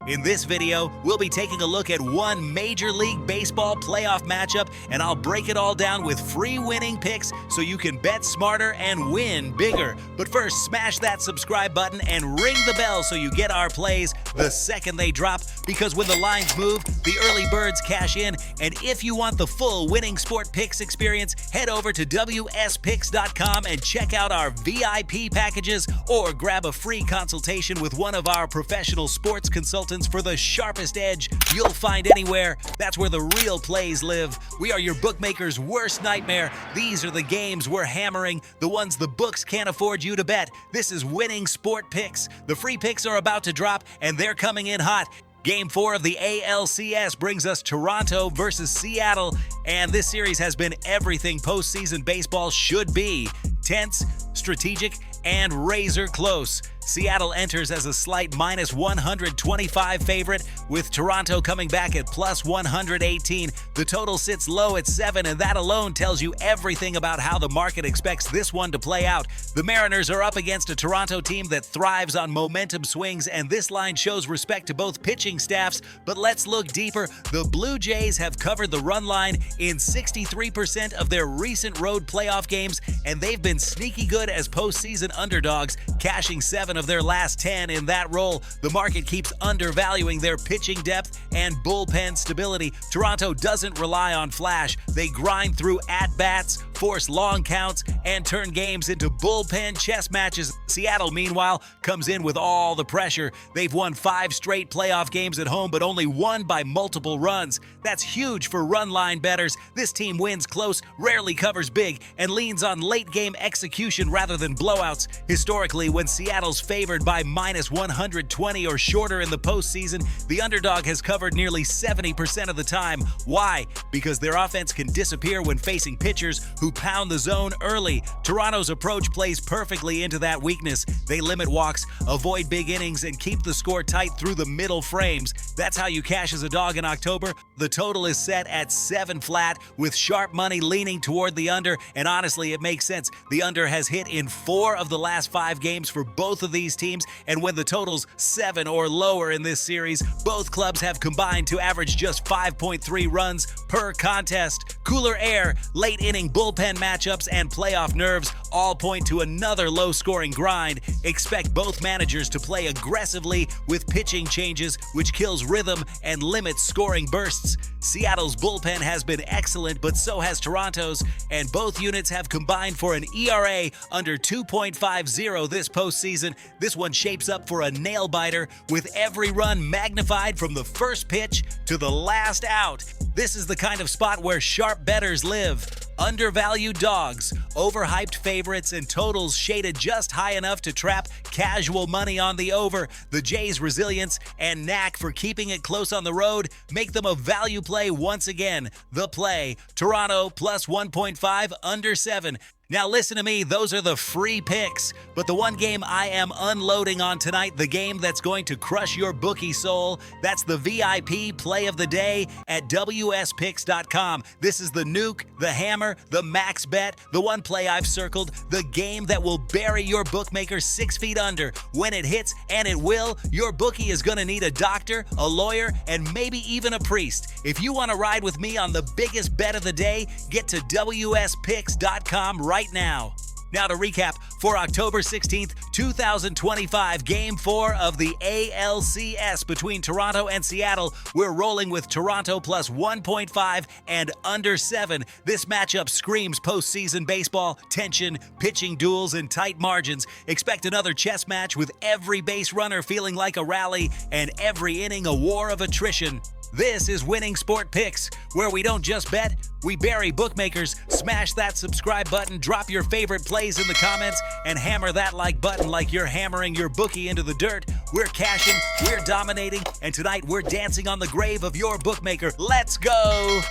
In this video, we'll be taking a look at one Major League Baseball playoff matchup, and I'll break it all down with free winning picks so you can bet smarter and win bigger. But first, smash that subscribe button and ring the bell so you get our plays the second they drop, because when the lines move, the early birds cash in. And if you want the full Winning Sport Picks experience, head over to wspicks.com and check out our VIP packages, or grab a free consultation with one of our professional sports consultants for the sharpest edge you'll find anywhere. That's where the real plays live. We are your bookmaker's worst nightmare. These are the games we're hammering, the ones the books can't afford you to bet. This is Winning Sport Picks. The free picks are about to drop, and they're coming in hot. Game 4 of the ALCS brings us Toronto versus Seattle, and this series has been everything postseason baseball should be. Tense, strategic, and razor close. Seattle enters as a slight minus 125 favorite, with Toronto coming back at plus 118. The total sits low at 7, and that alone tells you everything about how the market expects this one to play out. The Mariners are up against a Toronto team that thrives on momentum swings, and this line shows respect to both pitching staffs. But let's look deeper. The Blue Jays have covered the run line in 63% of their recent road playoff games, and they've been sneaky good as postseason underdogs, cashing 7 of their last 10 in that role. The market keeps undervaluing their pitching depth and bullpen stability. Toronto doesn't rely on flash. They grind through at-bats, force long counts, and turn games into bullpen chess matches. Seattle, meanwhile, comes in with all the pressure. They've won 5 straight playoff games at home, but only won by multiple runs. That's huge for run line bettors. This team wins close, rarely covers big, and leans on late-game execution rather than blowouts. Historically, when Seattle's favored by minus 120 or shorter in the postseason, the underdog has covered nearly 70% of the time. Why? Because their offense can disappear when facing pitchers who pound the zone early. Toronto's approach plays perfectly into that weakness. They limit walks, avoid big innings, and keep the score tight through the middle frames. That's how you cash as a dog in October. The total is set at 7 flat, with sharp money leaning toward the under, and honestly, it makes sense. The under has hit in 4 of the last 5 games for both of these teams, and when the total's 7 or lower in this series, both clubs have combined to average just 5.3 runs per contest. Cooler air, late inning bullpen matchups, and playoff nerves all point to another low-scoring grind. Expect both managers to play aggressively with pitching changes, which kills rhythm and limits scoring bursts. Seattle's bullpen has been excellent, but so has Toronto's, and both units have combined for an ERA under 2.50 this postseason. This one shapes up for a nail-biter, with every run magnified from the first pitch to the last out. This is the kind of spot where sharp bettors live. Undervalued dogs, overhyped favorites, and totals shaded just high enough to trap casual money on the over. The Jays' resilience and knack for keeping it close on the road make them a value play once again. The play, Toronto plus 1.5 under 7. Now listen to me, those are the free picks. But the one game I am unloading on tonight, the game that's going to crush your bookie soul, that's the VIP play of the day at wspicks.com. This is the nuke, the hammer, the max bet, the one play I've circled, the game that will bury your bookmaker 6 feet under. When it hits, and it will, your bookie is going to need a doctor, a lawyer, and maybe even a priest. If you want to ride with me on the biggest bet of the day, get to wspicks.com right now. Now to recap, for October 16th, 2025, Game 4 of the ALCS between Toronto and Seattle, we're rolling with Toronto plus 1.5 and under 7. This matchup screams postseason baseball, tension, pitching duels, and tight margins. Expect another chess match with every base runner feeling like a rally and every inning a war of attrition. This is Winning Sport Picks, where we don't just bet, we bury bookmakers. Smash that subscribe button, drop your favorite plays in the comments, and hammer that like button like you're hammering your bookie into the dirt. We're cashing, we're dominating, and tonight we're dancing on the grave of your bookmaker. Let's go!